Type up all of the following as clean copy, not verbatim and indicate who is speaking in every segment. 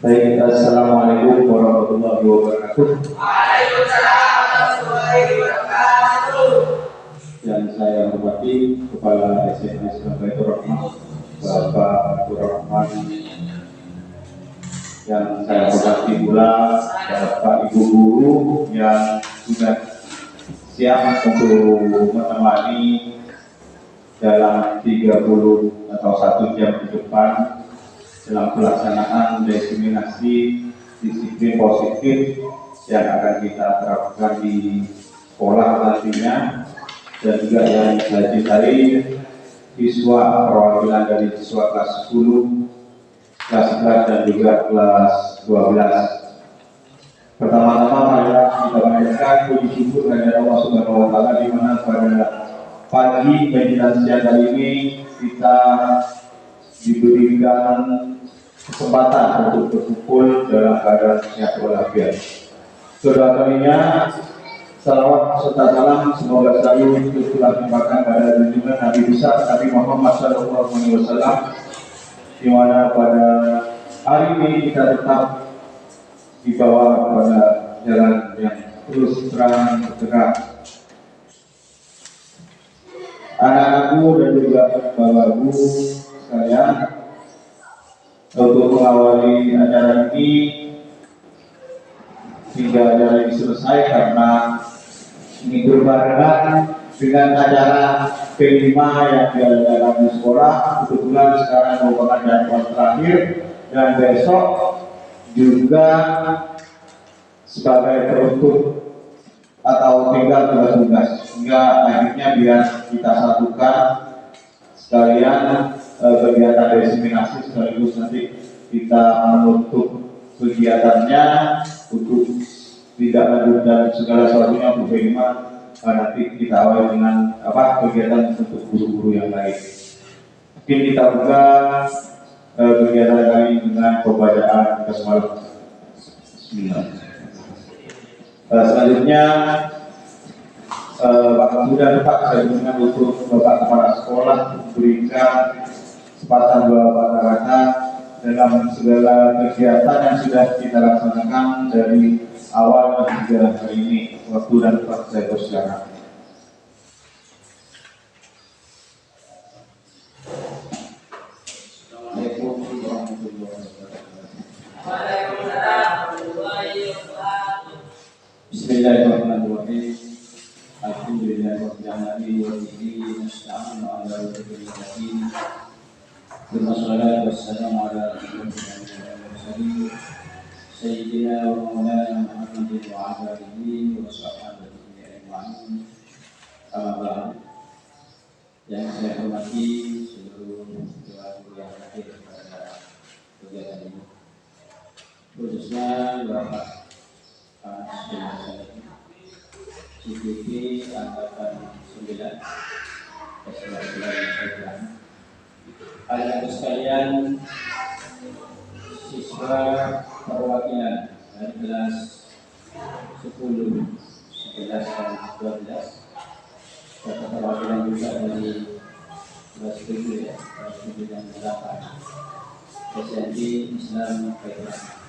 Speaker 1: Baik, assalamualaikum warahmatullahi wabarakatuh.
Speaker 2: Waalaikumsalam warahmatullahi wabarakatuh.
Speaker 1: Yang saya hormati Kepala SMA Islam Baitur Rahmah, Bapak Abdul Rahman. Yang saya hormati pula Bapak Ibu Guru yang sudah siap untuk menemani dalam 30 atau 1 jam ke depan dalam pelaksanaan diseminasi disiplin positif yang akan kita terapkan di sekolah nantinya, dan juga yang hadir tadi siswa perwakilan dari siswa kelas 10, kelas 11 dan juga kelas 12. Pertama-tama marilah kita panjatkan puji syukur kepada Allah Subhanahu wa taala di mana pada pagi menjelang siang kali ini kita diberikan kesempatan untuk berkumpul dalam keadaan sehat walafiat. Kedua kalinya, salawat serta salam semoga selalu telah dilimpahkan pada junjungan Nabi besar Nabi Muhammad SAW, di mana pada hari ini kita tetap dibawa pada jalan yang terus terang bergerak. Anak-anakku dan juga bapak-ibu sekalian, untuk mengawali acara ini hingga acara ini selesai karena ini berbarengan dengan acara P5 yang diadakan di sekolah. Kebetulan sekarang merupakan jadwal terakhir dan besok juga sebagai penutup atau tinggal tugas-tugas, sehingga akhirnya biar kita satukan sekalian kegiatan diseminasi sekaligus nanti kita menutup kegiatannya untuk tidak lanjutkan segala sesuatunya Bu Bima, nanti kita awali dengan kegiatan untuk guru-guru yang lain. Mungkin kita buka kegiatan kali dengan pembacaan basmalah. Bismillah. Selanjutnya sudah tepat saya dengan untuk Bapak Kepala Sekolah memberikan kesempatan Bapak kata dalam segala kegiatan yang sudah kita laksanakan dari awal hingga hari ini. Waktu dan tempat saya persilakan. Assalamualaikum warahmatullahi wabarakatuh.
Speaker 2: Waalaikumsalam warahmatullahi wabarakatuh.
Speaker 1: Bismillahirrahmanirrahim. Alhamdulillahirabbil alamin wa bihi nasta'inu ala umuri wassalatu wassalamu ala rasulillah sayyidina wa maulana Muhammadin wa ala alihi wa sahbihi ajma'in. Amma ba'du. Yang saya hormati seluruh guru yang hadir pada kegiatan ini, khususnya Bapak CPP Angkatan 9 anak sekalian, siswa perwakilan dari kelas 10, 11 dan 12, serta perwakilan juga dari kelas 7 ya, kelas 7 dan 8 SNI Islam Baitur Rahmah.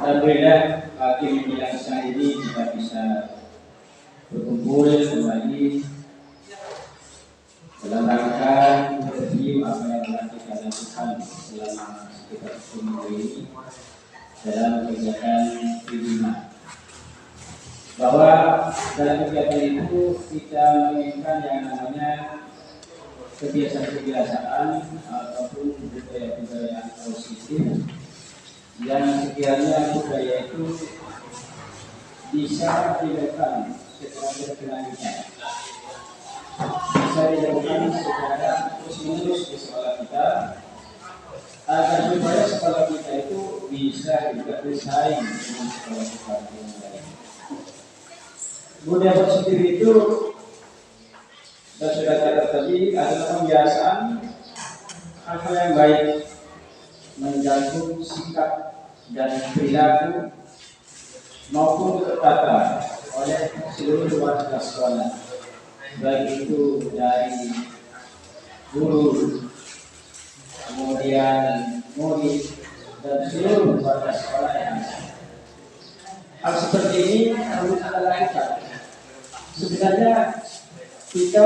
Speaker 1: Alhamdulillah pagi menjelang siang ini kita bisa berkumpul kembali dalam rangka review apa yang telah kita lakukan selama sekitar 10 minggu ini dalam kegiatan P5. Bahwa dalam kegiatan itu kita menginginkan yang namanya kebiasaan-kebiasaan ataupun budaya-budaya yang positif, yang sekiranya budaya itu bisa dilakukan secara berkelanjutan, bisa dilakukan secara terus-menerus di sekolah kita, agar supaya sekolah kita itu bisa juga bersaing dengan sekolah-sekolah yang lain. Budaya positif itu sudah catat tadi adalah pembiasaan hal yang baik, menjaga sikap dan perilaku maupun tertata oleh seluruh warga sekolah, baik itu dari guru, kemudian murid,
Speaker 3: dan seluruh warga sekolah yang ada. Hal seperti ini harus kita lakukan. Sebenarnya kita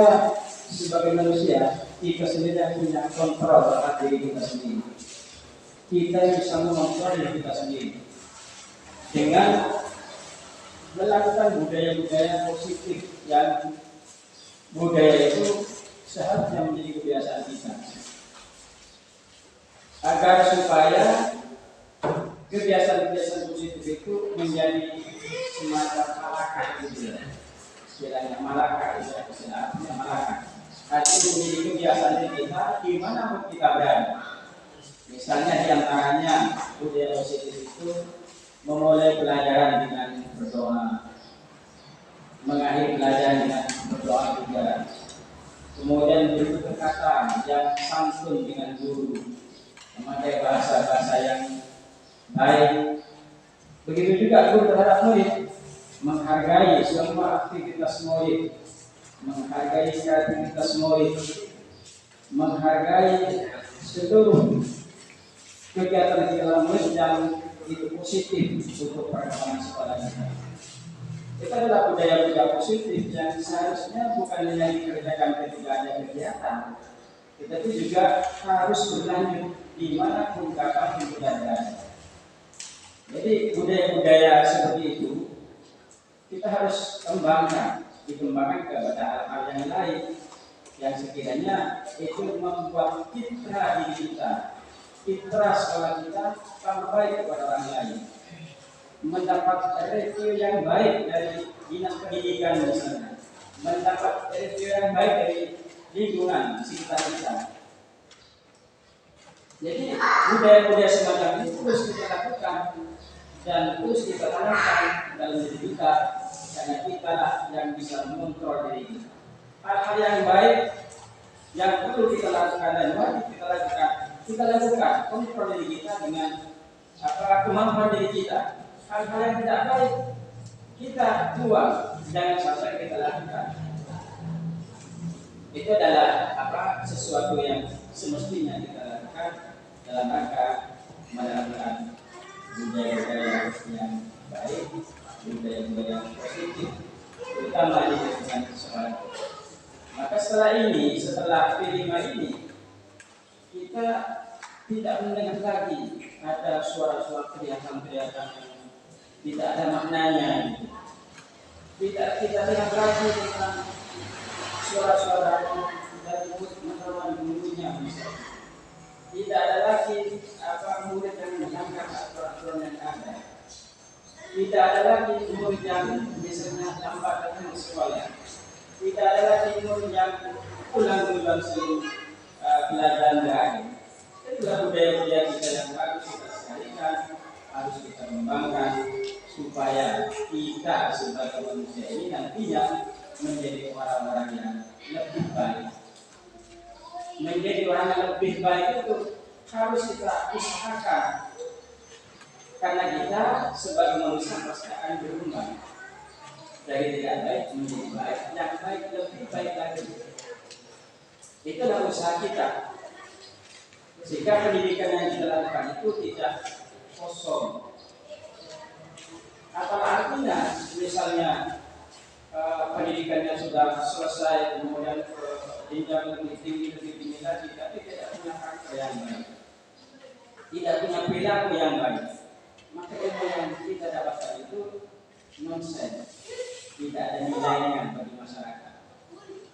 Speaker 3: sebagai manusia, kita sendiri yang punya kontrol terhadap diri kita sendiri. Kita bisa mengontrol diri kita sendiri dengan melakukan budaya-budaya positif yang budaya itu seharusnya menjadi kebiasaan kita, agar supaya kebiasaan-kebiasaan positif itu menjadi semacam malakah gitu ya. Istilahnya malakah, istilahnya malakah. Artinya menjadi kebiasaan kita di mana pun kita berada. Misalnya diantaranya budaya positif itu memulai pelajaran dengan berdoa, mengakhiri pelajaran dengan berdoa juga. Kemudian bertutur kata yang santun dengan guru, memakai bahasa-bahasa yang baik. Begitu juga guru terhadap murid, menghargai semua aktivitas murid, menghargai kreativitas murid, menghargai seluruh kegiatan di dalam murid yang itu positif untuk perkembangan sekolah kita. Itu adalah budaya-budaya positif yang seharusnya bukan hanya dikerjakan ketika ada kegiatan, tetapi juga harus berlanjut di mana pun kapan pun kita berada. Jadi budaya-budaya seperti itu kita harus dikembangkan kepada hal-hal yang lain yang sekiranya itu membuat citra diri kita, citra sekolah kita tambah baik kepada orang lain, mendapat review yang baik dari dinas pendidikan misalnya, mendapat review yang baik dari lingkungan sekitar kita. Jadi budaya-budaya semacam ini terus kita lakukan dan terus kita tanamkan dalam diri kita, karena kita lah yang bisa mengontrol diri kita. Hal-hal yang baik yang perlu kita lakukan dan wajib kita lakukan kontrol diri kita dengan kemampuan diri kita. Hal-hal yang tidak baik kita buang, jangan sampai kita lakukan. Itu adalah sesuatu yang semestinya kita lakukan dalam rangka menerapkan budaya-budaya yang baik, budaya-budaya yang positif, terutama di lingkungan sekolah. Maka setelah P5 ini, kita tidak mendengar lagi ada suara-suara teriakan-teriakan yang tidak ada maknanya. Tidak kita dengar lagi tentang suara-suara dari menelan gurunya misalnya. Tidak ada lagi murid yang melanggar aturan yang ada. Tidak ada lagi murid yang biasanya lambat datang ke sekolah. Tidak ada lagi murid yang ulang-ulang sering pelajaran berakhir. Itulah budaya-budaya kita yang harus kita sekalikan, harus kita kembangkan supaya kita sebagai manusia ini nantinya menjadi orang-orang yang lebih baik. Menjadi orang yang lebih baik itu harus kita usahakan, karena kita sebagai manusia pasti akan berkembang dari tidak baik menjadi baik, yang baik lebih baik lagi. Itulah usaha kita, sehingga pendidikan yang kita lakukan itu tidak kosong. Apa artinya misalnya pendidikannya sudah selesai, kemudian jenjang lebih tinggi lagi, tapi tidak punya karakter yang baik, tidak punya perilaku yang baik, maka ilmu yang kita dapatkan itu nonsense, tidak ada nilainya bagi masyarakat.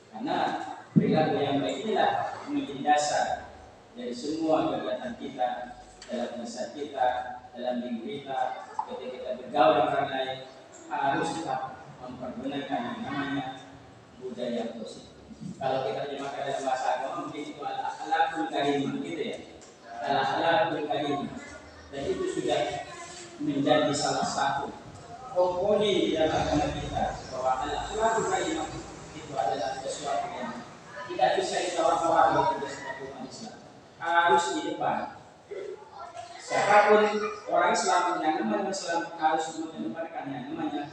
Speaker 3: Karena perilaku yang baik inilah menjadi dasar dari semua kegiatan kita, dalam masa kita, dalam minggu kita, ketika kita bergaul dengan orang lain, harus kita mempergunakan yang namanya budaya positif. Kalau kita terjemahkan dalam bahasa agama mungkin itu al-akhlaqul karimah, gitu ya, al-akhlaqul karimah. Dan itu sudah menjadi salah satu komponen di dalam agama kita, bahwa al-akhlaqul karimah itu adalah sesuatu yang tidak bisa ditawar-tawar oleh sebagai umat Islam. Harus di depan. Siapapun orang Islam yang namanya Islam harus mengedepankan yang namanya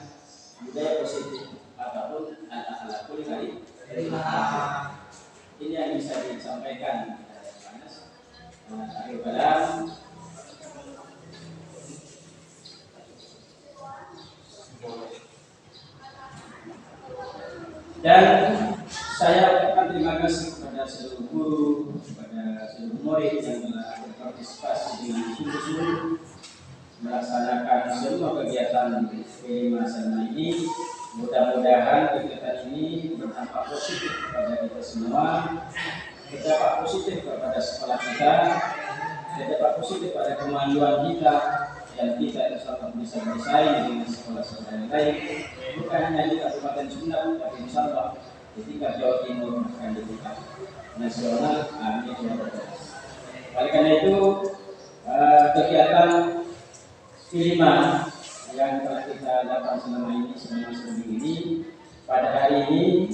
Speaker 3: budaya positif ataupun al-akhlaqul karimah. Ini yang bisa disampaikan. Akhir kalam, Dan saya ucapkan terima kasih kepada seluruh guru, kepada seluruh murid yang telah berpartisipasi dengan sungguh-sungguh melaksanakan semua kegiatan PMA selama ini. Mudah-mudahan kegiatan ini berdampak positif kepada kita semua, berdampak positif kepada sekolah kita, berdampak positif pada kemajuan kita, dan kita insya bisa bersaing dengan sekolah-sekolah yang lain, bukan hanya di Kabupaten Sunda, tapi insya Allah di tingkat Jawa Timur akan di tingkat nasional. Amin ya rabbal alamin. Oleh karena itu kegiatan kelima yang telah kita lakukan selama ini, selama seminggu ini, pada hari ini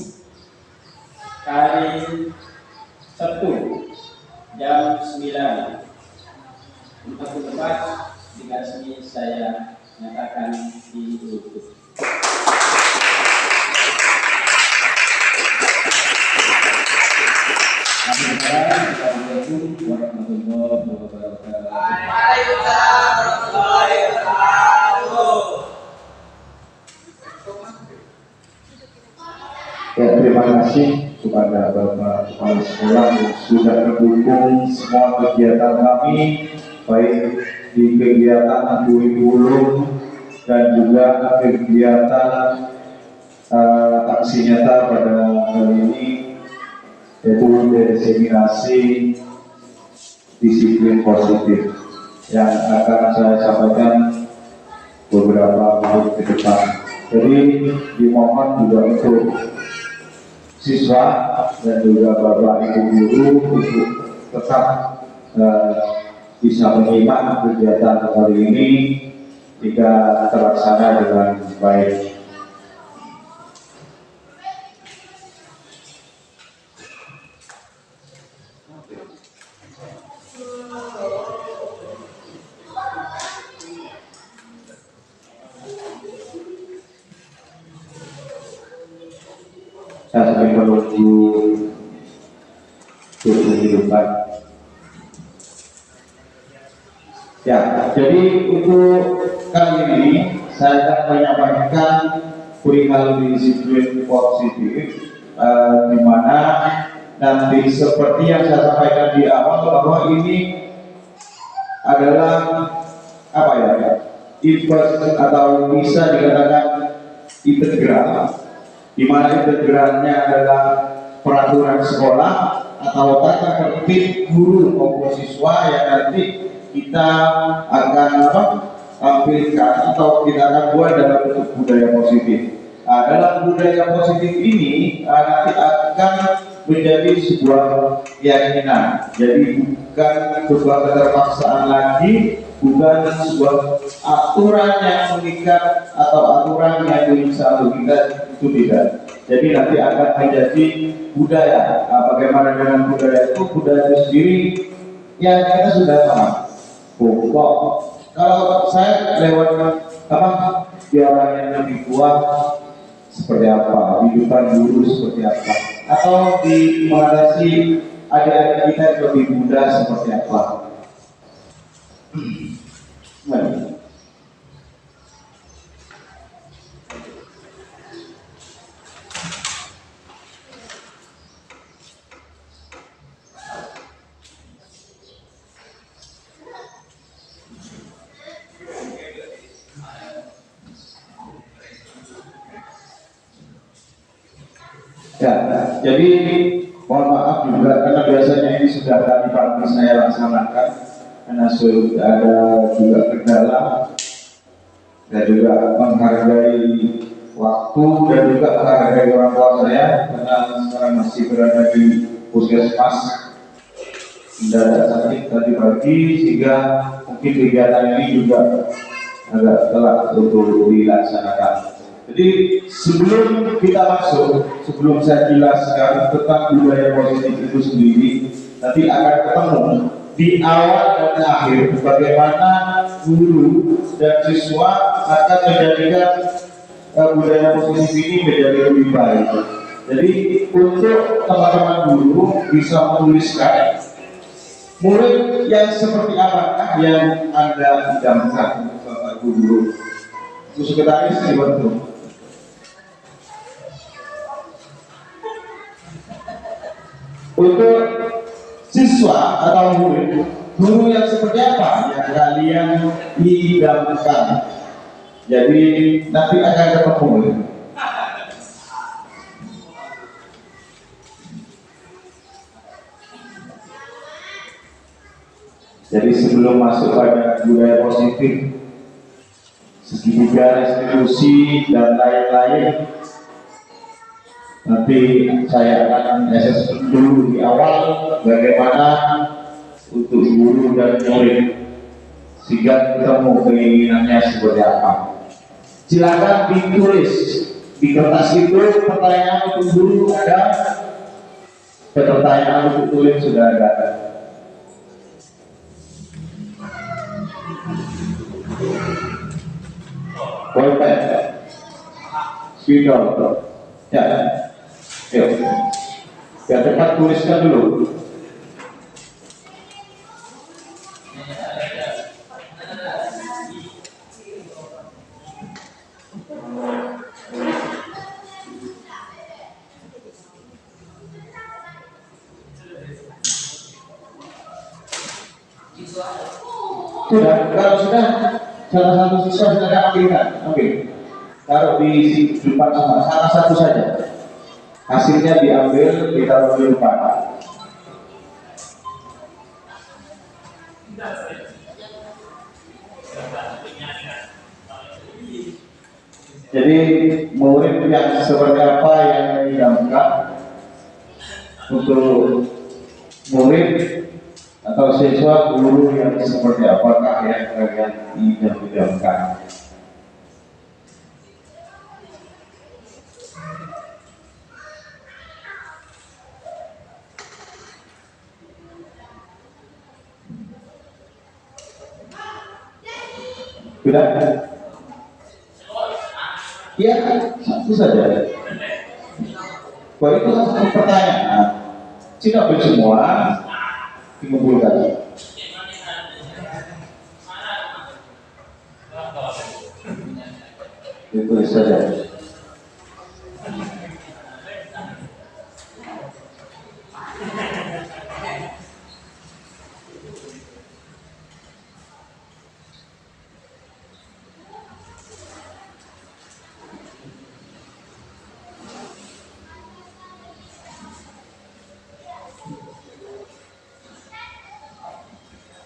Speaker 3: hari Sabtu jam 9.44 di sini saya nyatakan ditutup. Assalamualaikum warahmatullahi wabarakatuh.
Speaker 2: Waalaikumsalam warahmatullahi wabarakatuh.
Speaker 1: Ya, terima kasih kepada Bapak Kepala Sekolah yang sudah mendukung semua kegiatan kami, baik di kegiatan kurikulum dan juga kegiatan aksi nyata pada hari ini, yaitu diseminasi disiplin positif yang akan saya sampaikan beberapa menit ke depan. Jadi dimohon juga untuk siswa dan juga bapak ibu guru untuk tetap bisa menyimak kegiatan hari ini jika terlaksana dengan baik. Saya sampai menunggu kehidupan. Ya, jadi untuk kali ini saya akan menyampaikan perihal disiplin positif, di mana nanti seperti yang saya sampaikan di awal bahwa ini adalah apa ya, atau bisa dikatakan integral, di mana integralnya adalah peraturan sekolah atau tata tertib guru maupun siswa yang nanti kita akan tampilkan atau kita akan buat dalam bentuk budaya positif. Nah, dalam budaya positif ini nanti akan menjadi sebuah keyakinan. Jadi bukan sebuah keterpaksaan lagi, bukan sebuah aturan yang mengikat atau aturan yang bisa kita, itu tidak. Jadi nanti akan menjadi budaya. Bagaimana dengan budaya itu? Budaya itu sendiri yang kita sudah paham. Pokok. Kalau saya lewat di orang yang lebih kuat seperti apa, di depan guru seperti apa, atau di mengatasi adik-adik kita yang lebih muda seperti apa. Ya, jadi mohon maaf juga karena biasanya ini sudah tadi pagi saya laksanakan karena sudah ada juga kendala dan juga menghargai waktu dan juga menghargai orang tua saya karena sekarang masih berada di puskesmas mendadak sakit tadi pagi sehingga mungkin kegiatan ini juga agak telat untuk dilaksanakan. Jadi sebelum kita masuk, sebelum saya jelaskan tentang budaya positif itu sendiri, nanti akan ketemu di awal dan akhir bagaimana guru dan siswa akan menjadikan budaya positif ini menjadi lebih baik. Jadi untuk teman-teman guru bisa menuliskan murid yang seperti apakah yang Anda idamkan Bapak Guru. Sekretaris dibantu. Untuk siswa atau murid, guru yang seperti apa yang kalian idamkan? Jadi nanti akan ketemu. Jadi sebelum masuk pada budaya positif, segitiga restitusi dan lain-lain, nanti saya akan assessment dulu di awal bagaimana untuk guru dan murid sehingga ketemu keinginannya seperti apa. Silakan ditulis di kertas itu pertanyaan untuk guru ada, pertanyaan untuk tulis sudah ada. Boleh, spidol, ya, yuk, biar cepat tuliskan dulu. Sudah, kalau sudah salah satu siswa silakan ambilkan, ambil, taruh di depan semua, salah satu saja. Hasilnya diambil, ditaruh di depan. Jadi murid yang seperti apa yang diidamkan untuk murid atau siswa, guru yang seperti apakah yang kalian idamkan? Sudah? Ya, satu saja. Kalau itu satu pertanyaan, tidak semua dikumpulkan. Ditulis saja.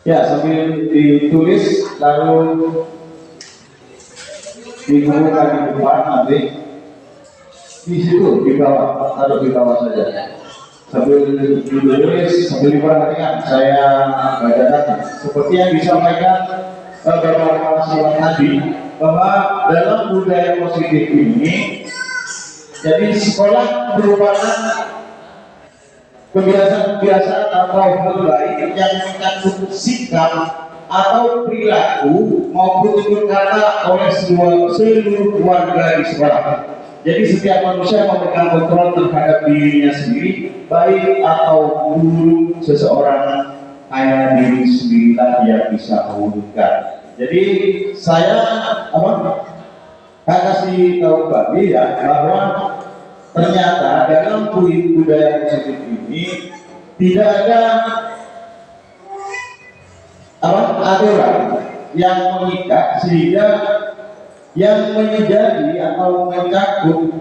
Speaker 1: Ya, sambil ditulis lalu dikumpulkan di depan, nanti di situ di bawah, taruh di bawah saja. Sambil ditulis, sambil diperhatikan, saya bacakan seperti yang disampaikan beberapa siang tadi, bahwa dalam budaya positif ini, jadi sekolah merupakan kebiasaan-kebiasaan atau hal baik yang menyangkut sikap atau perilaku maupun tutur kata oleh seluruh warga di sekolah. Jadi setiap manusia memegang kontrol terhadap dirinya sendiri, baik atau buruk seseorang, hanya diri sendirilah yang bisa mewujudkan. Jadi saya kasih tahu tadi ya, bahwa ternyata dalam budaya positif ini tidak ada aturan yang mengikat sehingga yang menjadi atau mencakup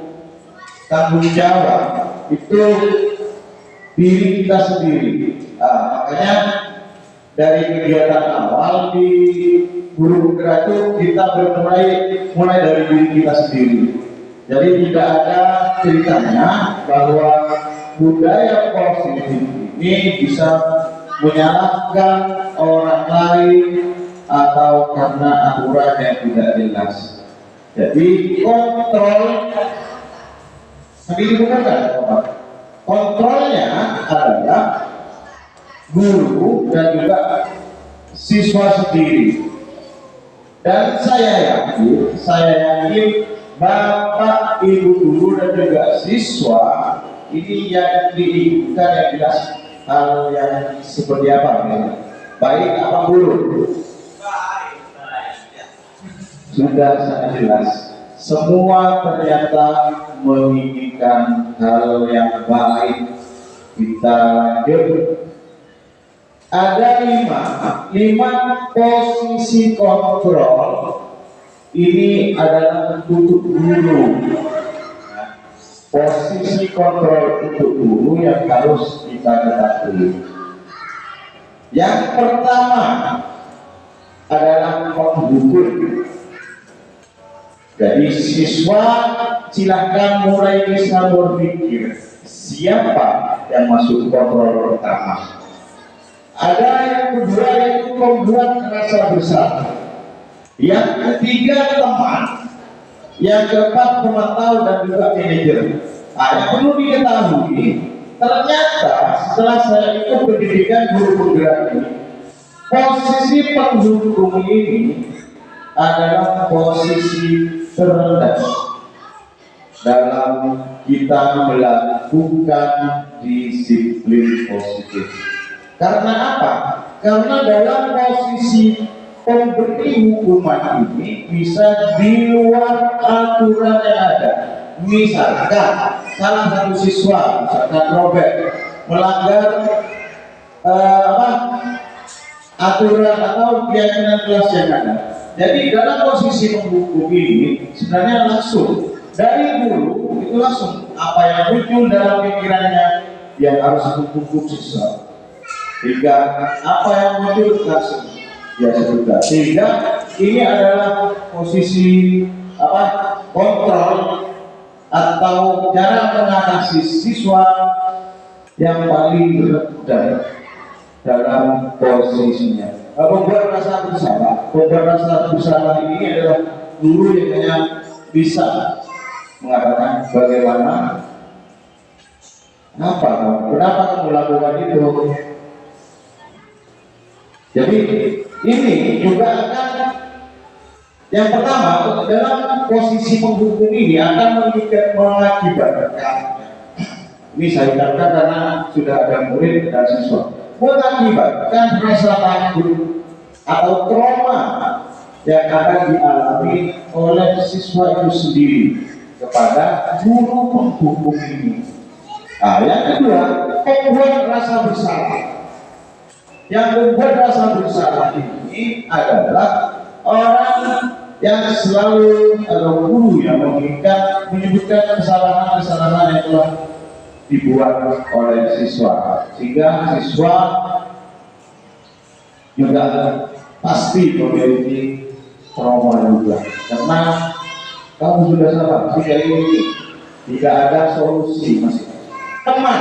Speaker 1: tanggung jawab itu diri kita sendiri. Makanya dari kegiatan awal di guru bergerak itu kita mulai dari diri kita sendiri. Jadi tidak ada ceritanya bahwa budaya positif ini bisa menyalahkan orang lain atau karena aturan yang tidak jelas. Jadi kontrol kontrolnya adalah guru dan juga siswa sendiri. Dan saya yakin Bapak, Ibu guru dan juga siswa ini yang diinginkan yang jelas hal yang seperti apa ya? Baik apa buruk? Sudah sangat jelas. Semua ternyata menginginkan hal yang baik Kita lanjut. Ada lima posisi kontrol. Ini adalah untuk guru. Posisi kontrol untuk guru yang harus kita ketahui. Yang pertama adalah menghukum. Jadi siswa silahkan mulai bisa berpikir siapa yang masuk kontrol pertama. Ada yang kedua yaitu membuat rasa bersalah. Yang ketiga teman. Yang keempat pemantau dan juga manajer. Yang perlu diketahui, ternyata setelah saya ikut pendidikan guru penggerak ini, posisi penghukum ini adalah posisi terendah dalam kita melakukan disiplin positif. Karena apa? Karena dalam posisi pemberi hukuman ini bisa di luar aturan yang ada. Misalkan salah satu siswa, misalkan Robert, melanggar aturan atau keyakinan kelas yang ada. Jadi dalam posisi menghukum ini sebenarnya langsung dari guru itu langsung apa yang muncul dalam pikirannya yang harus menghukum siswa. Sehingga apa yang muncul langsung ya sudah. Sehingga ini adalah posisi kontrol atau cara mengatasi siswa yang paling rendah dalam posisinya. Membuat rasa bersalah ini adalah guru yang hanya bisa mengatakan bagaimana, kenapa kamu lakukan itu. Jadi ini juga akan, yang pertama dalam posisi penghukum ini akan mengakibatkan, ini saya katakan karena sudah ada murid dan siswa, mengakibatkan rasa takut atau trauma yang akan dialami oleh siswa itu sendiri kepada guru penghukum ini. Yang kedua, membuat rasa bersalah. Yang membuat rasa bersalah ini adalah orang yang selalu atau guru yang menyebutkan kesalahan-kesalahan yang telah dibuat oleh siswa, sehingga siswa juga pasti memiliki trauma juga karena kamu sudah salah, sehingga ini tidak ada solusi masih. Teman,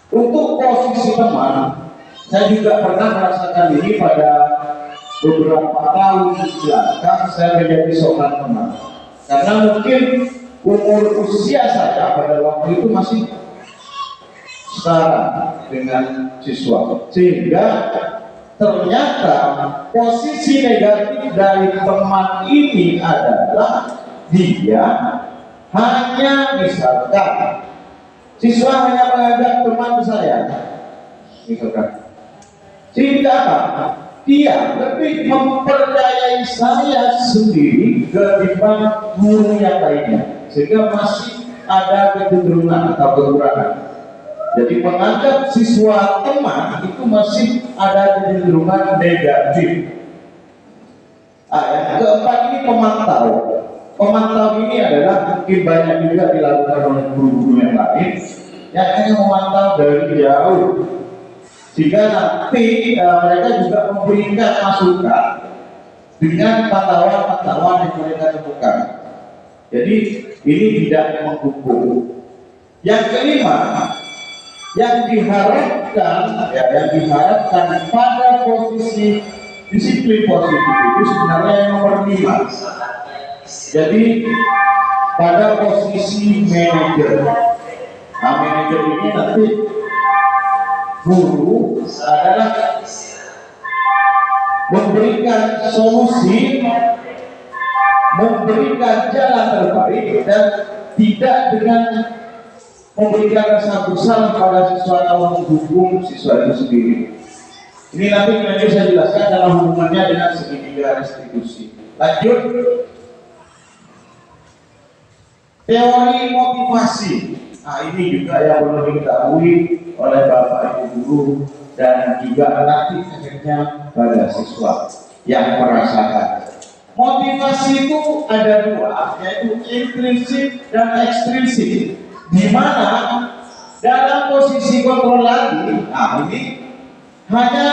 Speaker 1: untuk posisi teman, saya juga pernah merasakan ini pada beberapa tahun belakang saya menjadi seorang teman, karena mungkin umur usia saya pada waktu itu masih setara dengan siswa, sehingga ternyata posisi negatif dari teman ini adalah dia hanya misalkan siswa hanya menganggap teman saya misalkan, sehingga dia lebih mempercayai saya sendiri ketimbang guru yang lainnya, sehingga masih ada kecenderungan atau kekurangan. Jadi menganggap siswa teman itu masih ada kecenderungan negatif. Yang keempat ini pemantau. Pemantau ini adalah mungkin banyak juga dilakukan oleh guru-guru yang lain yang hanya memantau dari jauh, sehingga nanti mereka juga memberikan masukan dengan pantauan-pantauan yang mereka temukan. Jadi ini tidak menghukum. Yang kelima, yang diharapkan pada posisi disiplin positif itu sebenarnya yang nomor 5. Jadi pada posisi manajer. Manajer ini nanti guru adalah memberikan solusi, memberikan jalan terbaik, dan tidak dengan memberikan rasa bersalah pada siswa atau menghukum siswa itu sendiri. Ini nanti saya jelaskan dalam hubungannya dengan segitiga restitusi. Lanjut. Teori motivasi. Nah, ini juga yang perlu diketahui oleh Bapak Ibu guru dan juga nanti efeknya pada siswa yang merasakan. Motivasi itu ada dua, yaitu intrinsik dan ekstrinsik. Di mana dalam posisi kontrol lagi, nah ini hanya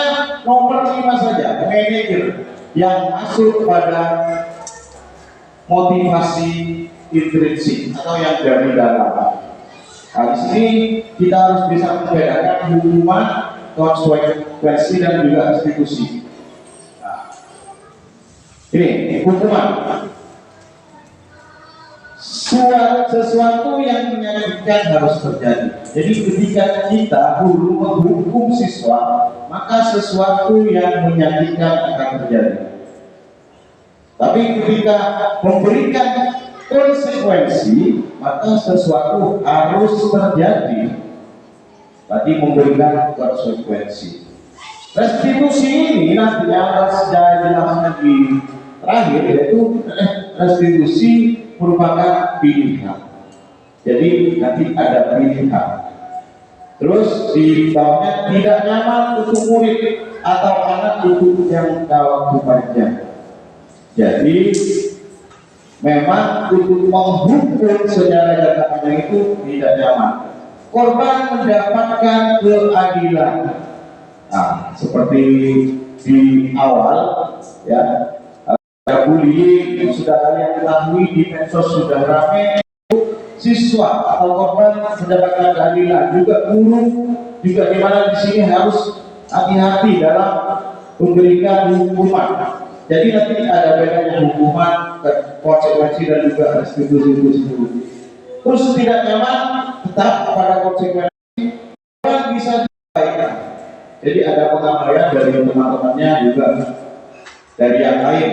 Speaker 1: nomor 5 saja, manajer yang masuk pada motivasi intrinsik atau yang dari dalam. Nah, di sini kita harus bisa membedakan hukuman, konsekuensi dan juga institusi. Nah, ini hukuman. Sesuatu yang menyakitkan harus terjadi. Jadi ketika kita guru menghukum siswa, maka sesuatu yang menyakitkan akan terjadi. Tapi ketika memberikan konsekuensi, maka sesuatu harus terjadi. Tadi memberikan konsekuensi. Restitusi ini nantinya saya jelaskan di terakhir, yaitu restitusi merupakan pilihan. Jadi nanti ada pilihan. Terus di bawahnya tidak nyaman untuk murid atau anak untuk yang waktu panjang. Jadi memang untuk menghukum secara jangka panjang itu tidak nyaman. Korban mendapatkan keadilan. Nah, seperti di awal, ya, ada bullying sudah kalian ketahui di medsos sudah ramai. Siswa atau korban mendapatkan keadilan, juga guru juga di mana di sini harus hati-hati dalam memberikan hukuman. Jadi nanti ada bedanya hukuman, konsekuensi dan juga restitusi itu sendiri. Terus tidak nyaman tetap pada konsekuensi bisa dibaikkan. Jadi ada pengabaian dari teman-temannya juga dari yang lain.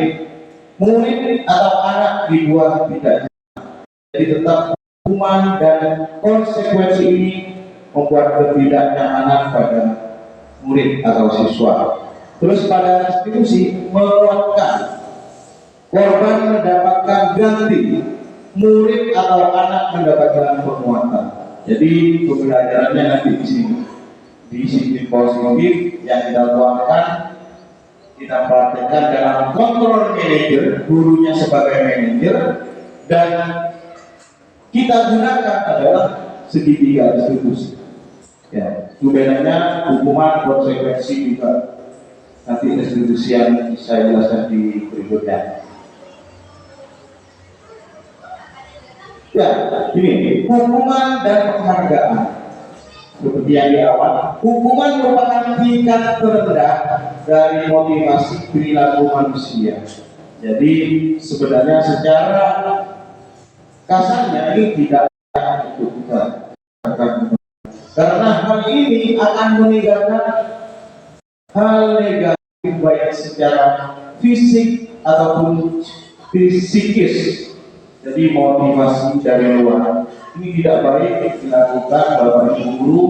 Speaker 1: Murid atau anak dibuat tidak nyaman. Jadi tetap hukuman dan konsekuensi ini membuat ketidaknyamanan pada murid atau siswa. Terus pada restitusi menguatkan korban mendapatkan ganti, murid atau anak mendapatkan penguatan. Jadi pembelajarannya nanti di sini di sisi positif yang kita tuangkan, kita praktekkan dalam kontrol manajer, gurunya sebagai manajer, dan kita gunakan adalah segitiga restitusi. Ya, itu bedanya hukuman, konsekuensi juga nanti restitusi yang saya jelaskan di berikutnya. Ya, ini hukuman dan penghargaan. Seperti yang di awal, hukuman merupakan tingkat terendah dari motivasi perilaku manusia. Jadi sebenarnya secara kasarnya ini tidak untuk kita, karena hal ini akan meninggalkan hal negatif baik secara fisik ataupun psikis. Jadi motivasi dari luar ini tidak baik dilakukan Bapak Ibu guru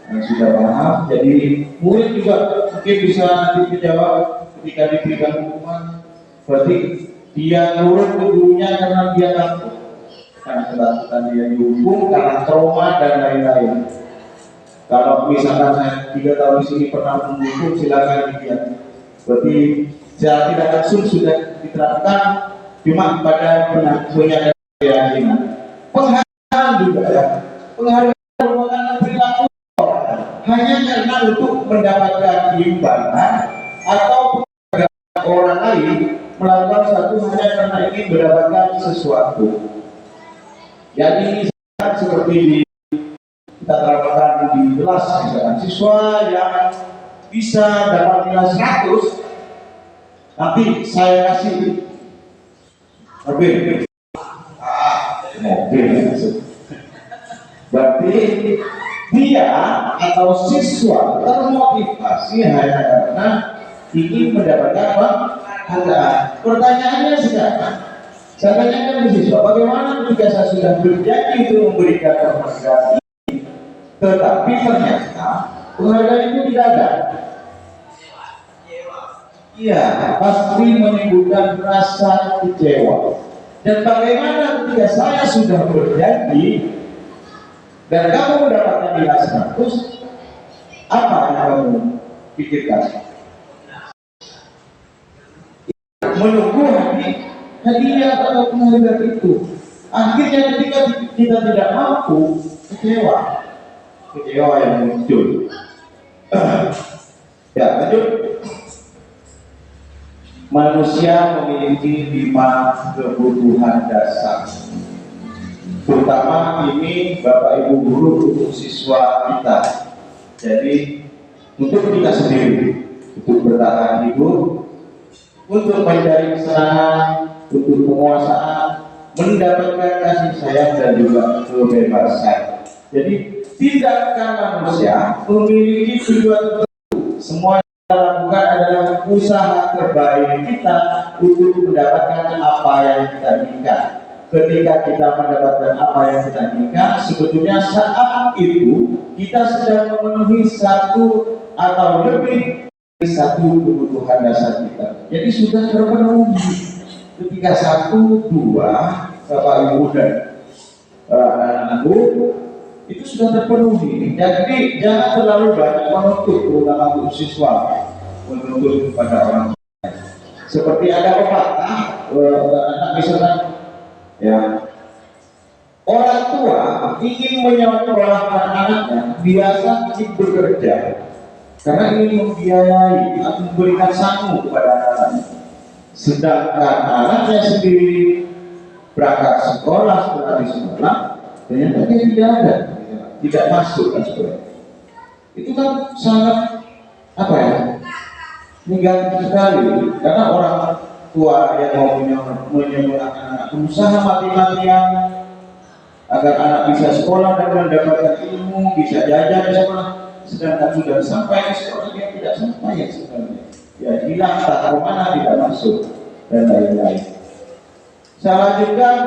Speaker 1: yang sudah paham. Jadi murid juga mungkin bisa nanti menjawab ketika diberikan hukuman, berarti dia nurut ke gurunya karena dia takut, karena ketakutan dia dihukum karena trauma dan lain-lain. Kalau misalkan saya 3 tahun di sini pernah menghukum, silakan dilihat. Berarti secara tidak langsung sudah diterapkan, cuma pada punya keyakinan. Penghargaan juga ya, penghargaan merupakan perilaku hanya karena untuk mendapatkan imbalan atau orang lain melakukan sesuatu hanya karena ingin mendapatkan sesuatu. Jadi seperti di kita terapkan di kelas, misalkan siswa yang bisa dapat nilai 100, nanti saya kasih mobil. Berarti dia atau siswa termotivasi hanya karena ingin mendapatkan penghargaan. Pertanyaannya sekarang, saya tanyakan ke siswa, bagaimana ketika saya sudah berjanji untuk memberikan penghargaan, tetapi ternyata penghargaan itu tidak ada? Iya, pasti menimbulkan rasa kecewa. Dan bagaimana ketika saya sudah berjanji dan kamu mendapatkan nilai 100, apa yang kamu pikirkan? Menunggu hadiah atau penghargaan itu. Akhirnya ketika kita tidak mampu, kecewa yang muncul. Ya, lanjut. Manusia memiliki 5 kebutuhan dasar. Terutama ini Bapak Ibu guru untuk siswa kita. Jadi untuk kita sendiri, untuk bertahan hidup, untuk mencari kesenangan, untuk penguasaan, mendapatkan kasih sayang dan juga kebebasan. Jadi tindakan manusia memiliki tujuan tertentu. Semua yang kita lakukan adalah usaha terbaik kita untuk mendapatkan apa yang kita inginkan. Ketika kita mendapatkan apa yang kita inginkan, sebetulnya saat itu kita sedang memenuhi satu atau lebih dari satu kebutuhan dasar kita. Jadi sudah terpenuhi. Ketika 1, 2, Bapak Ibu dan anak-anakku itu sudah terpenuhi. Jadi jangan terlalu banyak menuntut, terutama untuk siswa, menuntut kepada orang tua. Seperti ada pepatah, anak misalkan, ya, orang tua ingin menyekolahkan anaknya biasa bekerja karena ingin membiayai atau memberikan sanggup kepada anaknya. Sedangkan anaknya sendiri berangkat sekolah, setelah di sekolah, ternyata dia tidak ada, tidak masuk ke sekolah. Itu kan sangat negatif sekali, karena orang tua yang mau menyekolahkan anak berusaha mati-matian agar anak bisa sekolah dan mendapatkan ilmu, bisa jajan di sekolah, sedangkan sudah sampai di sekolah dia tidak sampai sebenarnya. Ya hilang, tak kemana, tidak masuk dan lain-lain. Saya lanjutkan.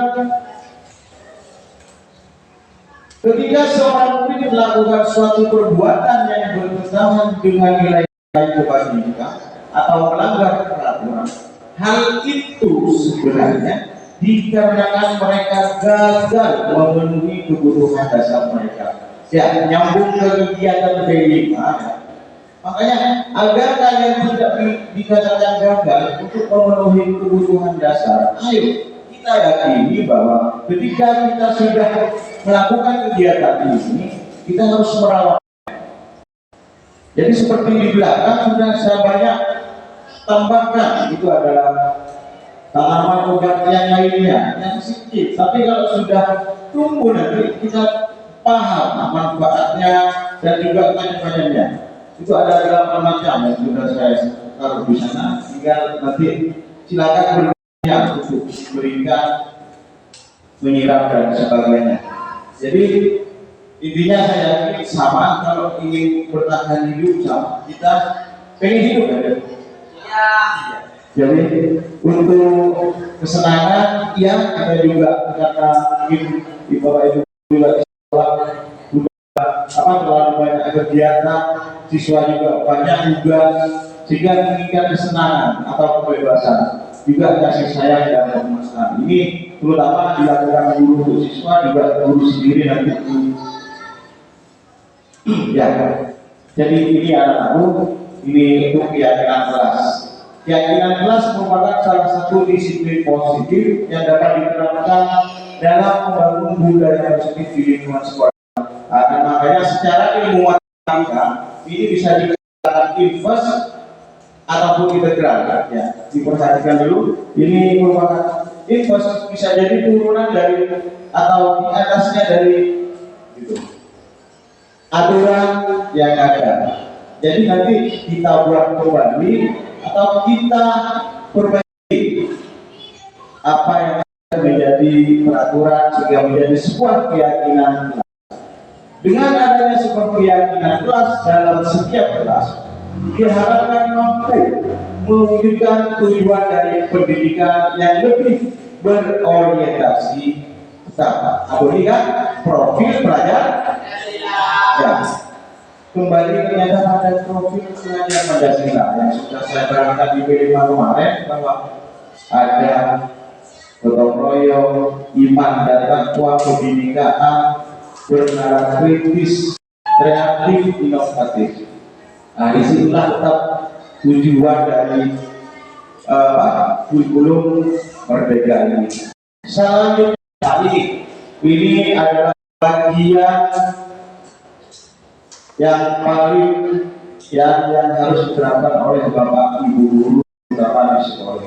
Speaker 1: Ketika seorang murid melakukan suatu perbuatan yang bertentangan dengan nilai-nilai kebajikan atau melanggar peraturan, hal itu sebenarnya dikarenakan mereka gagal memenuhi kebutuhan dasar mereka. Ya, nyambung ke kegiatan B5. Makanya agar kalian tidak dikatakan gagal untuk memenuhi kebutuhan dasar, ayo kita yakini bahwa ketika kita sudah melakukan kegiatan ini, kita harus merawat. Jadi seperti di belakang sudah saya banyak tambahkan, itu adalah tanaman obat yang lainnya yang sedikit, tapi kalau sudah tumbuh nanti kita paham manfaatnya dan juga macam-macamnya. Itu ada 8 macam yang sudah saya taruh di sana, tinggal nanti silakan bertanya untuk berikan, menyiram dan sebagainya. Jadi intinya saya yakin sama, kalau ingin bertahan hidup sama, kita pengen hidup kan? Iya. Jadi untuk kesenangan, ya kita juga karena mungkin di Bapak Ibu juga di sekolah terlalu banyak kegiatan, siswa juga banyak juga, sehingga menginginkan kesenangan atau kebebasan, juga kasih sayang dan kemaslahatan. Ini terutama dilakukan guru untuk siswa, juga guru sendiri nanti. Ya, jadi ini anak-anakku, ini untuk keyakinan kelas. Keyakinan kelas merupakan salah satu disiplin positif yang dapat diterapkan dalam membangun budaya positif di lingkungan sekolah. Dan makanya secara ilmu matematika ini bisa dikatakan inverse ataupun integral, ya. Diperhatikan dulu, ini merupakan inverse, bisa jadi turunan dari atau di atasnya dari gitu, aturan yang ada. Jadi nanti kita buat kembali atau kita perbaiki apa yang menjadi peraturan sehingga menjadi sebuah keyakinan. Dengan adanya sebuah keyakinan kelas dalam setiap kelas, diharapkan mampu mewujudkan tujuan dari pendidikan yang lebih berorientasi kan profil pelajar. Ya, kembali ternyata ada profil pelajar Pancasila yang sudah saya terangkan di B5 kemarin, bahwa ada gotong royong, iman dan takwa, kebinekaan, bernalar kritis, kreatif, inovatif. Nah, disitulah tetap tujuan dari kurikulum Merdeka ini. Selanjutnya ini adalah bagian yang paling yang harus diterapkan oleh Bapak Ibu guru terutama di sekolah.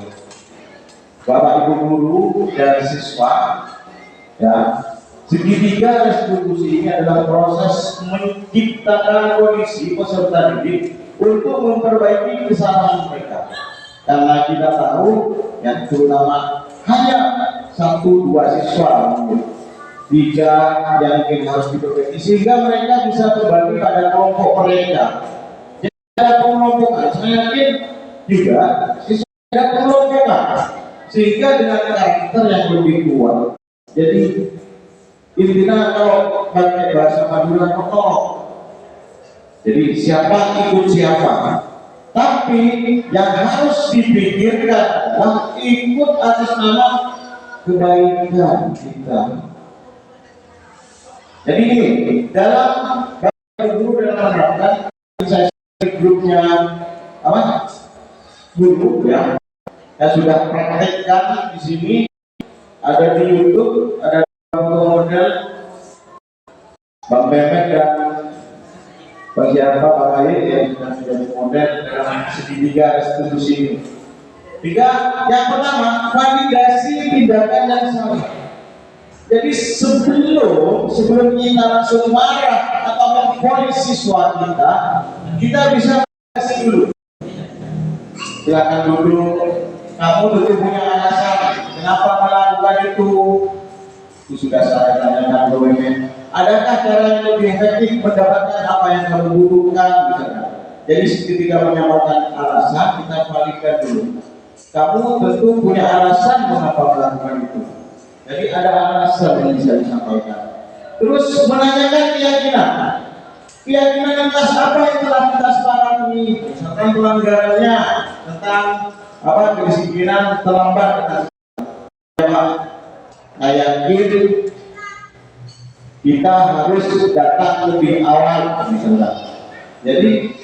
Speaker 1: Bapak Ibu guru dan siswa, ya, segitiga restitusi ini adalah proses menciptakan kondisi peserta didik untuk memperbaiki kesalahan mereka. Karena kita tahu yang terutama hanya 1-2 siswa, 3 yang mungkin harus diperbaiki sehingga mereka bisa kembali pada kelompok mereka. Jadi ada pengelompokan, saya yakin juga siswa ada pengelompokan sehingga dengan karakter yang lebih kuat. Jadi intinya kalau pakai bahasa Madura kotor. Jadi siapa ikut siapa. Tapi yang harus dipikirkan adalah ikut atas nama kebaikan kita. Jadi ini dalam guru dalam menerapkan saya grupnya apa? Guru ya. Saya sudah praktekkan di sini, ada di YouTube, ada model Bang Mehmet dan Bang siapa Pak Baik yang sudah menjadi model dalam segitiga restitusi ini. Yang pertama, validasi tindakan yang salah. Jadi sebelum kita langsung marah atau memponis siswa kita bisa validasi dulu. Silakan dulu, kamu tentu punya alasan kenapa melakukan itu. Itu sudah saya tanyakan ke Wemen. Adakah cara yang lebih efektif mendapatkan apa yang kamu butuhkan? Misalnya. Jadi ketika menyampaikan alasan, kita validkan dulu. Kamu tentu punya alasan mengapa melakukan itu. Jadi ada alasan yang bisa disampaikan. Terus menanyakan keyakinan. Keyakinan atas apa yang telah kita sepakati, misalkan pelanggarannya tentang apa kedisiplinan terlambat. Saya yakin kita harus datang lebih awal misalnya. Jadi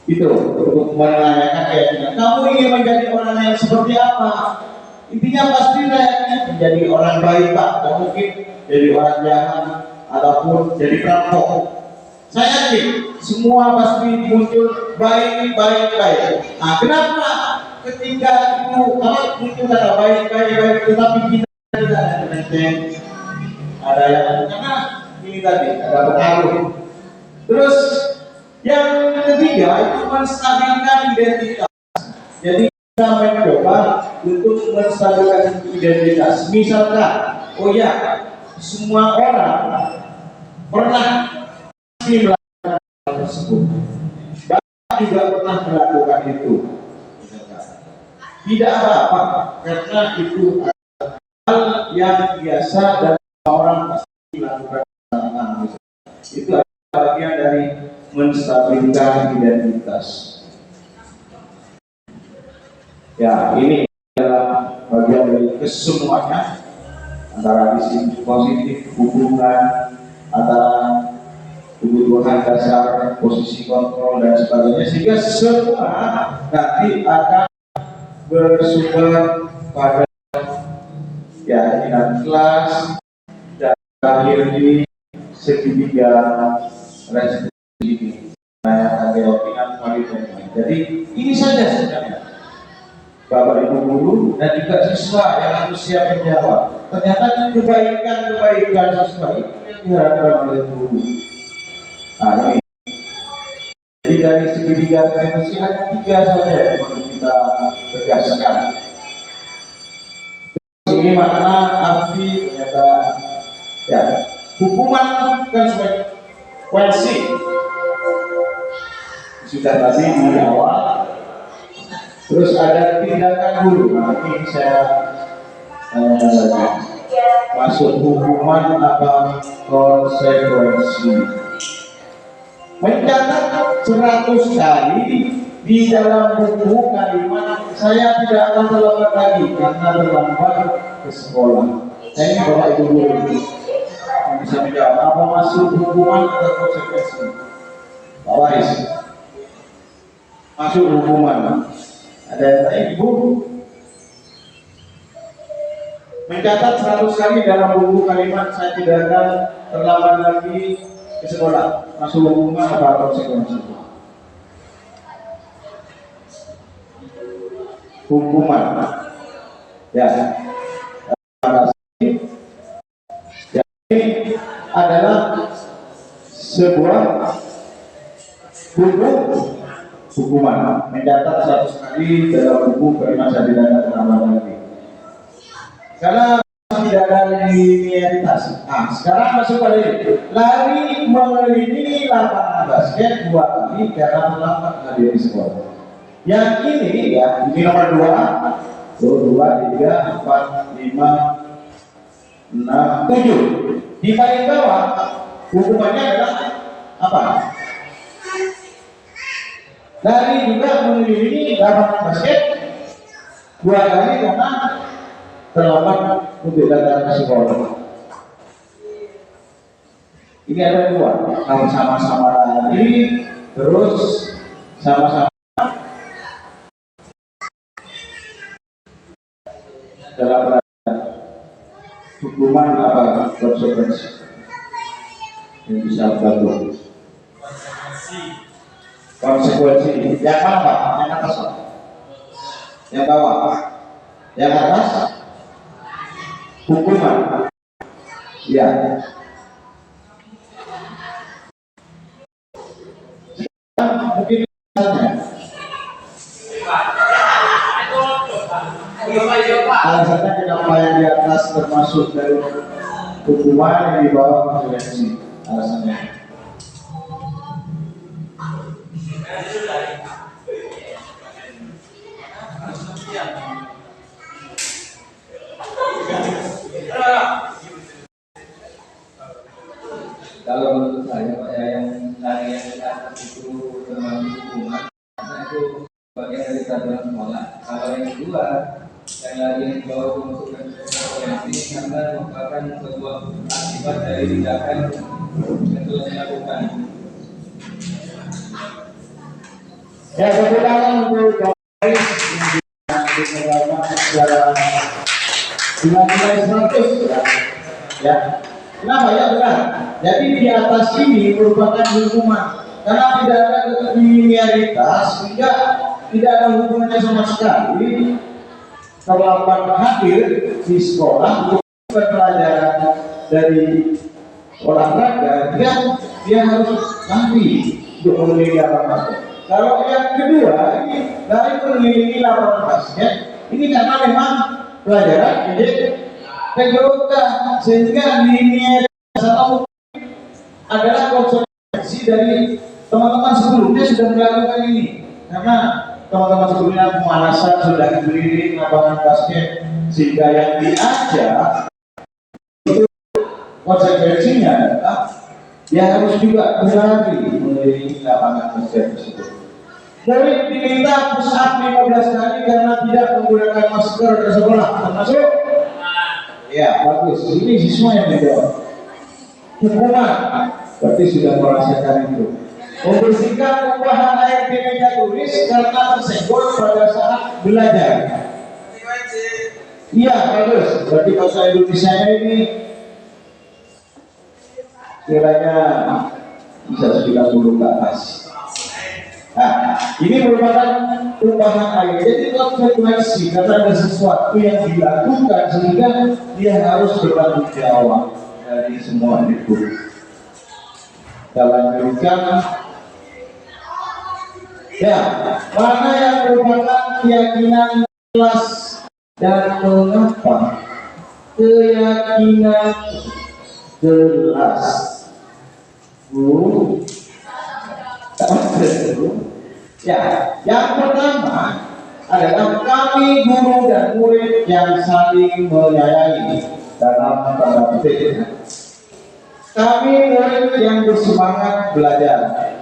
Speaker 1: itu untuk menanyakan keyakinan. Kamu ingin menjadi orang yang seperti apa? Intinya pasti layaknya menjadi orang baik, Pak. Tidak mungkin jadi orang jahat ataupun jadi perampok. Saya yakin semua pasti muncul baik. Nah, kenapa ketika itu muncul kata baik, tetapi kita tidak ada mention, ada yang karena ini tadi ada pengaruh. Terus yang ketiga itu menstabilkan identitas. Jadi kita mencoba untuk menstabilkan identitas. Misalkan, oh ya, semua orang pernah melakukan hal tersebut. Bapak juga pernah melakukan itu. Tidak apa-apa, karena itu hal yang biasa dan orang pasti melakukan. Itu adalah bagian dari menstabilkan identitas. Ya, ini adalah bagian dari kesemuanya antara sisi positif, hubungan antara kebutuhan dasar, posisi kontrol dan sebagainya, sehingga semua nanti akan bersumber pada keyakinan kelas dan akhir di segitiga restitusi ini. Nah, keyakinan kualitasnya. Jadi ini saja sebenarnya. Bapak Ibu guru dan juga siswa yang harus siap menjawab. Ternyata kebaikan siswa itu yang diharapkan oleh guru. Nah, ini. Jadi dari segitiga restitusi hanya 3 saja yang perlu kita tegaskan. Ini makna arti ternyata ya hukuman kan konsekuensi sudah tadi di awal. Terus ada tindakan guru. Nah, ini saya masuk hukuman apa konsekuensi. Mencatat 100 kali di dalam buku kalimat saya tidak akan terlambat lagi karena terlambat ke sekolah. Saya ini Bapak Ibu guru. bisa menjawab apa masuk hukuman atau konsekuensi? Pak Waris, masuk hukuman. Ada yang lain, Ibu? Mencatat 100 kali dalam buku kalimat saya tidak akan terlambat lagi ke sekolah. Masuk hukuman atau konsekuensi? Hukuman. Ya. Ini adalah sebuah hukuman. Mencatat 100 kali dalam buku kalimat saya tidak akan terlambat lagi. Karena tidak ada linearitas. Nah, sekarang masuk pada ini. Lari mengelilingi lapangan basket 2 kali karena terlambat hadir di sekolah. Yang ini ya, ini nomor 2, 2, 3, 4, 5, 6, 7. Di paling bawah hukumannya adalah apa? Lari juga mengelilingi lapangan basket 2 kali karena terlambat untuk datang ke sekolah. Ini ada 2, kalau sama-sama lari, terus sama-sama dalam hukuman apa konsekuensi yang bisa berlaku? Konsekuensi yang mana Pak? Yang atas Pak? Yang bawah? Yang atas? Hukuman. Ya. Mungkin alasannya kenapa yang di atas termasuk dari hukuman, yang di bawah konsekuensi. Alasannya.
Speaker 3: Kalau menurut saya Pak ya, yang lari yang di atas itu termasuk hukuman, karena itu bagian dari peraturan sekolah. Kalau yang kedua, yang lari yang di bawah itu masukkan konsekuensi karena merupakan sebuah akibat dari tindakan yang telah dilakukan.
Speaker 1: Ya, kemudian untuk guys di pengalaman secara nilai 100 ya. Kenapa ya benar? Jadi di atas ini merupakan hukuman karena tidak ada linearitas, tidak ada hubungannya sama sekali. Terlambat hadir di sekolah untuk pelajaran dari olahraga, dia harus lari untuk mengelilingi lapangan basket. Kalau yang kedua ini dari mengelilingi lapangan basket, ini karena memang pelajaran jadi PGOK, sehingga linearitas atau adalah konsekuensi dari teman-teman sebelumnya sudah melakukan ini. Karena teman-teman sebelumnya pemanasan sudah diberi lapangan basket, sehingga yang diajak itu konsekuensinya adalah dia harus juga berlari mengelilingi lapangan basket tersebut. Murid diminta push up 15 kali karena tidak menggunakan masker di sekolah. Termasuk? Ya, bagus. Ini siswa yang menjawab. Hukuman, berarti sudah merasakan itu. Membersihkan tumpahan air di meja tulis karena tersenggol pada saat belajar. Iya, bagus. Berarti bahasa Indonesia ini kiranya bisa 90 ke atas. Nah, ini merupakan tumpahan air. Jadi konsekuensi karena ada sesuatu yang dilakukan sehingga dia harus bertanggung jawab dari semua itu. Dalam lanjutkan, ya, mana yang merupakan keyakinan kelas dan mengapa keyakinan jelas? Ya, yang pertama adalah kami guru dan murid yang saling menyayangi dalam tanda petik. Kami murid yang bersemangat belajar.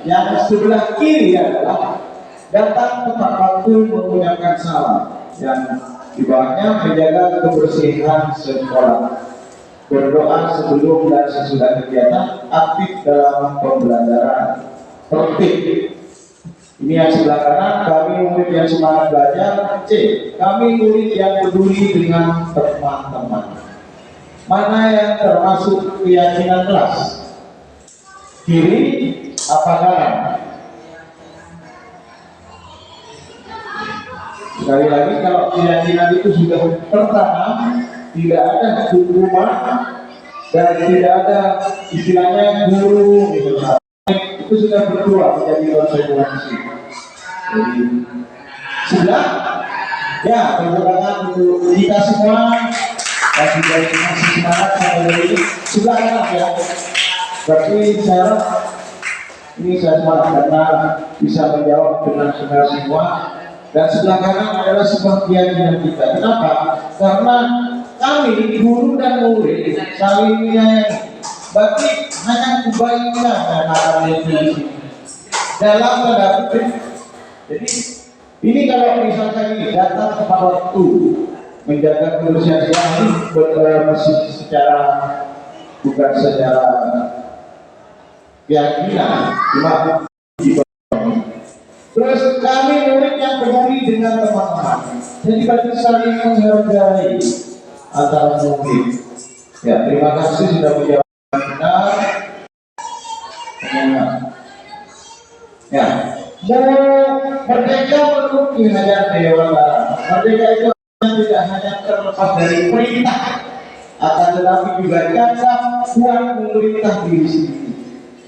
Speaker 1: Yang sebelah kiri adalah datang tepat waktu menggunakan salam. Yang di bawahnya menjaga kebersihan sekolah. berdoa sebelum dan sesudah kegiatan, aktif dalam pembelajaran, tertib. Ini yang sebelah kanan, kami murid yang semangat belajar. C, kami murid yang peduli dengan teman-teman. Mana yang termasuk keyakinan kelas? Kiri apa kanan? Sekali lagi, kalau keyakinan itu sudah tertanam, tidak ada hukuman dan tidak ada istilahnya guru gitu. Itu sudah berdua menjadi konsekuensi. Jadi sudah ya, perbuatan untuk kita semua kasih dari masih semangat sampai ini sudah enak ya. Berarti saya ini saya semangat karena bisa menjawab dengan benar semua. Dan sebelah kanan adalah sebuah keyakinan kita. Kenapa? Karena kami guru dan murid saling menyayangi. Berarti hanya kebaikan yang akan di dalam tanda kutip. Jadi ini kalau misalkan ini datang tepat waktu menjaga kebersihan ini masih secara bukan secara keyakinan, cuma terus kami murid yang peduli dengan teman-teman. Jadi berarti saling menghargai antara murid. Ya, terima kasih sudah menjawab. Benar. Ya, merdeka menurut Hajar Dewantara. Merdeka itu tidak hanya terlepas dari perintah, akan tetapi juga cakap kuat memerintah diri sendiri.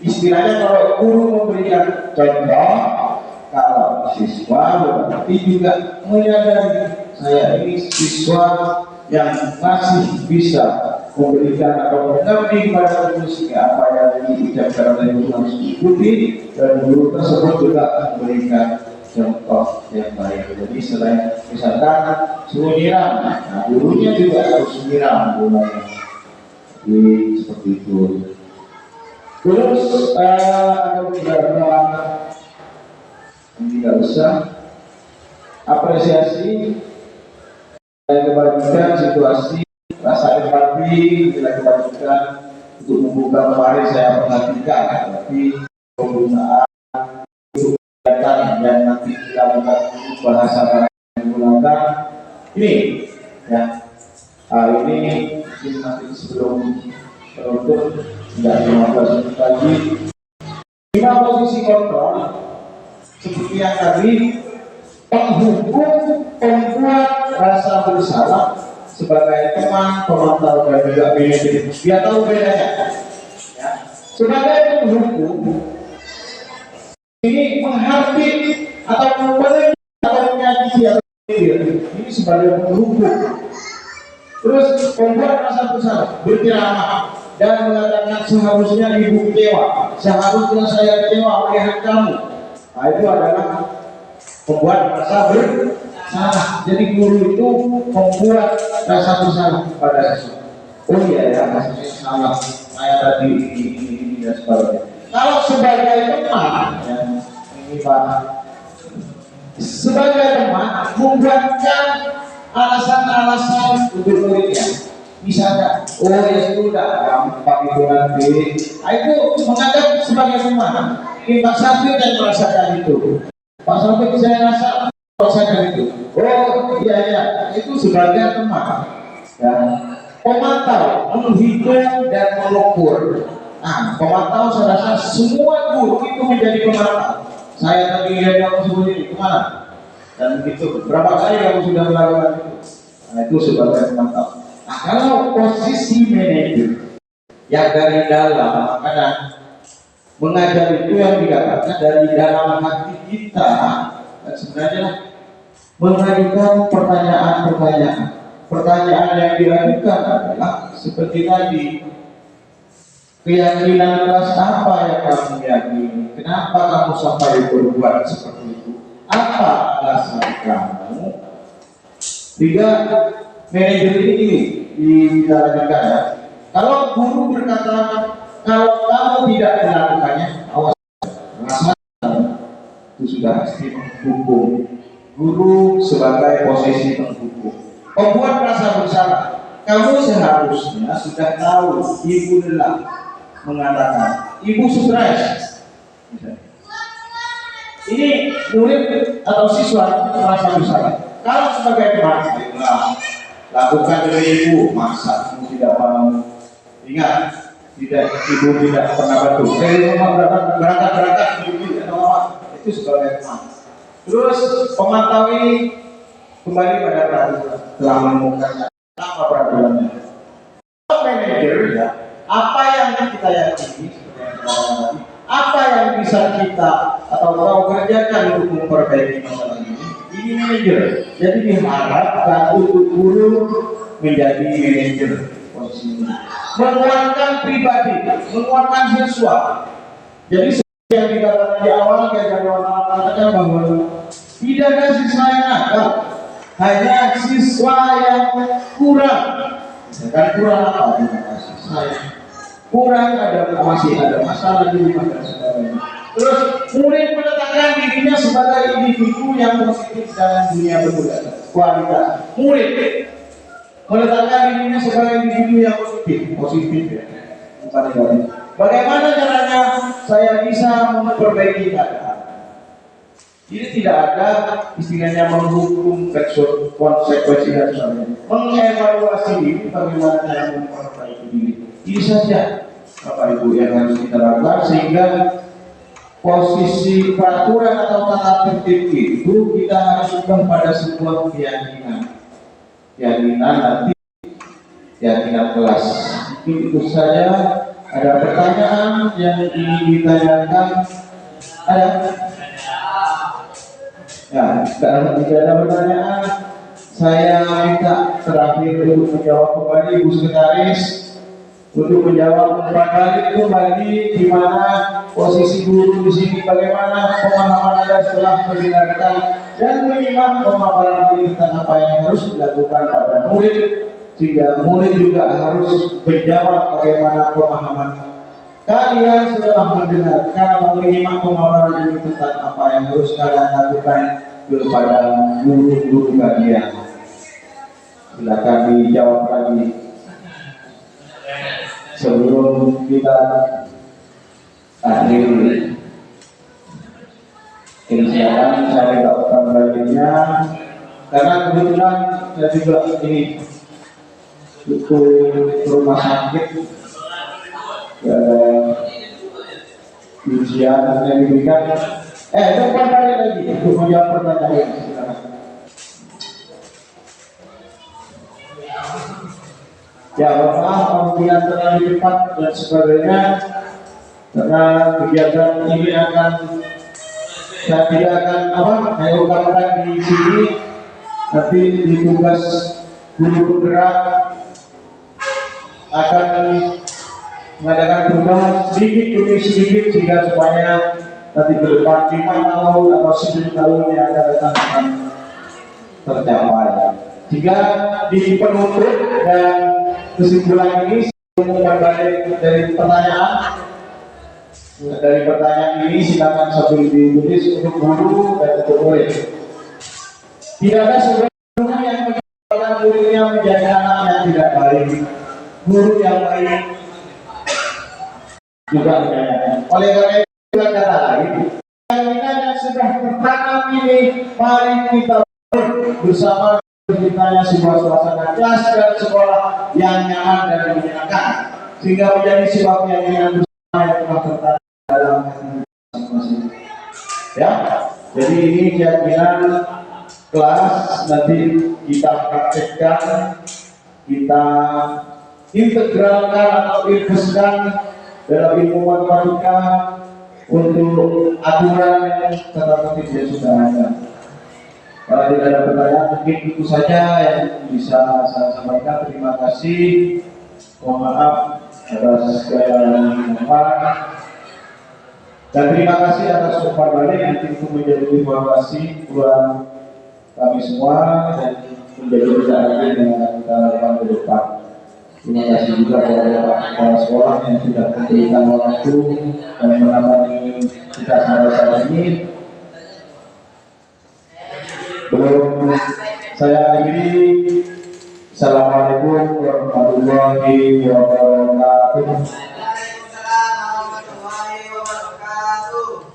Speaker 1: Istilahnya kalau guru memberikan contoh, kalau siswa berarti juga menyadari saya ini siswa yang masih bisa memberikan atau mengabdi kepada guru sehingga apa yang diucapkan oleh guru harus diikuti dan guru tersebut juga memberikan contoh yang baik. Jadi selain misalkan suruh nyiram, nah gurunya juga harus nyiram gulanya. Jadi seperti itu. Terus ada beberapa tidak usah apresiasi kebajikan situasi rasa empati bila kebajikan untuk membuka kemarin saya perhatikan tapi penggunaan kegiatan yang nanti kita bahasa menggunakan ini ya ini mungkin nanti sebelum penutup tidak 15 menit lagi 5 posisi kontrol seperti yang tadi penghukum pembuat rasa bersalah sebagai teman, pemantau dan juga manajer. Dia tahu bedanya. Ya. Sebagai penghukum ini menghargai atau memberi atau menyakiti atau ini sebagai penghukum. Terus pembuat rasa bersalah berceramah dan mengatakan seharusnya ibu kecewa, seharusnya saya kecewa melihat kamu. Nah itu adalah membuat rasa bersalah. Jadi guru itu membuat rasa bersalah pada siswa. Oh iya ya, maksudnya salah. Saya tadi ini dan sebagainya. Kalau sebagai teman, ya, ini Pak, sebagai teman membuatkan alasan-alasan untuk muridnya. Misalnya, oh ya sudah, gampang itu nanti. Itu menganggap sebagai teman. Ini Pak Safir dan merasakan itu. Pak Safir saya rasa merasakan itu. Oh iya, itu sebagai teman. Ya. Pemantau, menghitung dan mengukur. Nah, pemantau saya rasa semua guru itu menjadi pemantau. Saya tadi lihat kamu sebut ini kemana? Dan begitu. Berapa kali kamu sudah melakukan itu? Nah, itu sebagai pemantau. Nah, kalau posisi manajer yang dari dalam, karena mengajar itu yang dikatakan dari dalam hati kita, dan sebenarnya mengajukan pertanyaan yang diajukan adalah seperti tadi, keyakinan kelas apa yang kamu yakini? Kenapa kamu sampai berbuat seperti itu? Apa alasan kamu? Tiga, manajer ini dilanjutkan ya. Kalau guru berkata kalau kamu tidak melakukannya, awas, rasa itu sudah pasti menghukum. Guru sebagai posisi penghukum. Membuat rasa bersalah. kamu seharusnya sudah tahu ibu lelah mengatakan, ibu stres. Ini murid atau siswa merasa bersalah. Kalau sebagai teman, lakukan dari ibu, masa kamu tidak mau? Ingat, ibu tidak pernah bantu. Dari rumah berangkat ibu tidak mau. Itu sebagai teman. Terus pemantau kembali pada peraturan, telah menemukan apa peraturannya. Kalau manajer ya, apa yang kita yakini, apa yang bisa kita atau kau kerjakan untuk memperbaiki masalah ini manajer. Jadi diharapkan untuk guru menjadi manajer posisi ini. Menguatkan pribadi, menguatkan siswa. Jadi yang dikatakan di awal, kita katakan bahwa tidak ada siswa yang nakal, hanya siswa yang kurang. Kan kurang apa? Kurang masih ada masalah di madrasah. Terus murid menetapkan dirinya sebagai individu yang positif dalam dunia berbudaya. Kualitas murid menetapkan dirinya sebagai individu yang positif ya. Bukan negatif. Bagaimana caranya saya bisa memperbaiki keadaan? Ini tidak ada istilahnya menghukum konsekuensi dan sebagainya. Mengevaluasi ini bagaimana cara memperbaiki diri. Ini saja Bapak Ibu yang harus kita lakukan sehingga posisi peraturan atau tata tertib itu kita harus ubah pada sebuah keyakinan nanti keyakinan kelas. Itu saja. Ada pertanyaan yang ingin ditanyakan? Ada? Ya, kalau tidak ada pertanyaan, saya minta terakhir untuk menjawab kembali Ibu Sekretaris untuk menjawab kembali di mana posisi guru di sini, bagaimana pemahaman Anda setelah mendengarkan dan menyimak pemaparan ini tentang apa yang harus dilakukan pada murid, sehingga murid juga harus menjawab bagaimana pemahaman kalian setelah mendengarkan atau menyimak pemaparan ini tentang apa yang harus kalian lakukan kepada guru-guru kalian. Silakan dijawab lagi sebelum kita akhiri. Silakan saya tidak akan berlanjutnya karena kebetulan saya juga ini untuk rumah sakit ujian yang diberikan. Depan kali lagi untuk menjawab pertanyaan. Ya, maaf apabila terlalu cepat dan sebagainya, karena kegiatan ini saya tidak akan saya ungkapkan di sini. Nanti di tugas guru penggerak akan mengadakan perubahan sedikit demi sedikit sehingga supaya nanti ke depan 5 tahun atau 10 tahun yang akan datang akan tercapai. Jika di penutup dan kesimpulan ini balik dari pertanyaan ini silakan sambil ditulis untuk guru dan untuk murid. Tidak ada sebenarnya yang menyebabkan muridnya menjadi anak yang tidak baik, guru yang baik juga menjadi. Oleh karena itu kata lain, yang sudah tertanam ini, mari kita bersama terciptanya sebuah suasana kelas dan sekolah yang nyaman dan menyenangkan, sehingga menjadi sebuah keyakinan bersama yang telah tertanam dalam hati masing-masing. Ya, jadi ini keyakinan kelas nanti kita praktekkan, kita integralkan atau investkan dalam ilmu matematika untuk aturan yang tata tertib sudah ada. Kalau tidak ada pertanyaan, mungkin itu saja yang bisa saya sampaikan. Terima kasih. Mohon maaf atas segala manfaat. Dan terima kasih atas umpan balik nanti itu menjadi evaluasi buat kami semua dan menjadi perjalanan yang akan kita lakukan ke depan. Terima kasih juga kepada kepala sekolah yang sudah memberikan waktu dan menemani kita sama-sama ini. Belum saya akhiri, Assalamualaikum warahmatullahi wabarakatuh.
Speaker 2: Waalaikumsalam warahmatullahi wabarakatuh.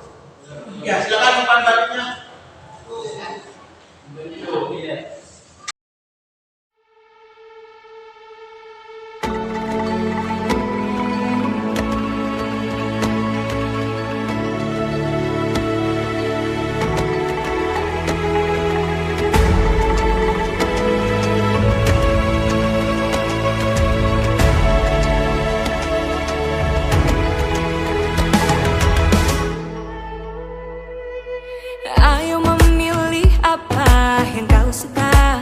Speaker 4: Ya, silakan umpan baliknya.
Speaker 5: Ayo memilih apa yang kau suka.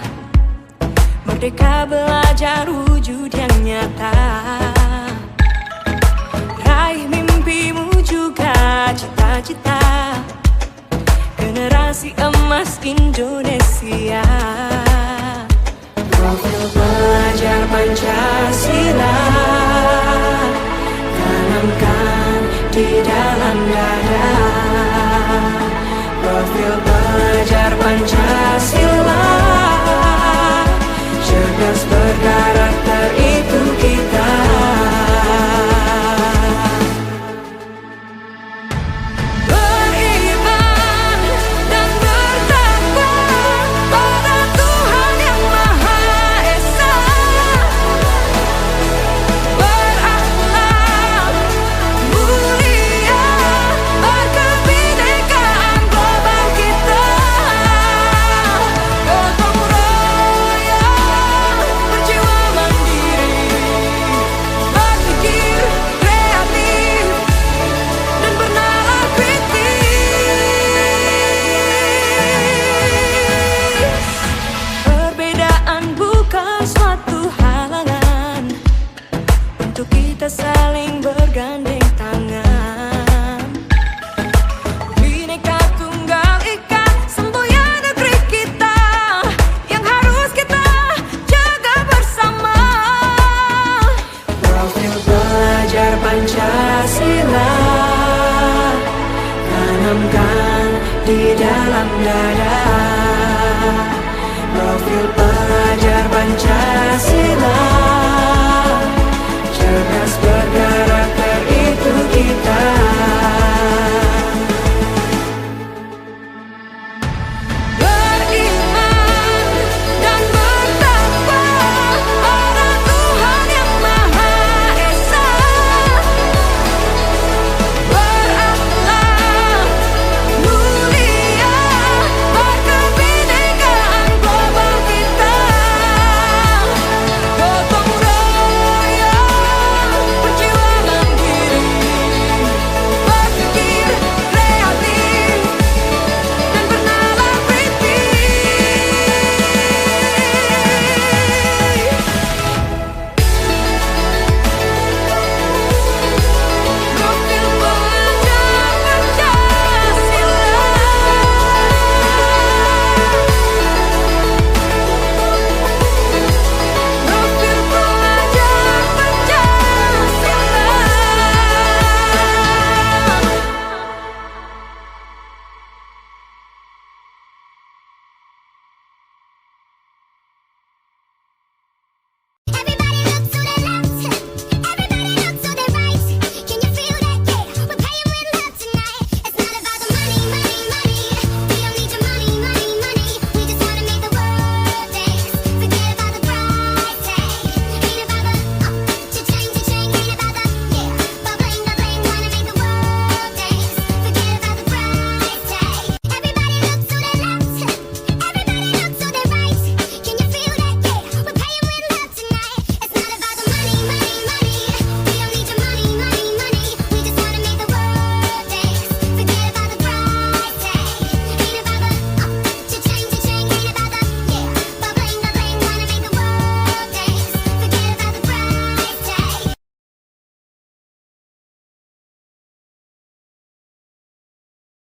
Speaker 5: Merdeka belajar wujud yang nyata. Raih mimpimu juga cita-cita. Generasi emas Indonesia. Profil pelajar Pancasila tanamkan di dalam dada. Profil pelajar Pancasila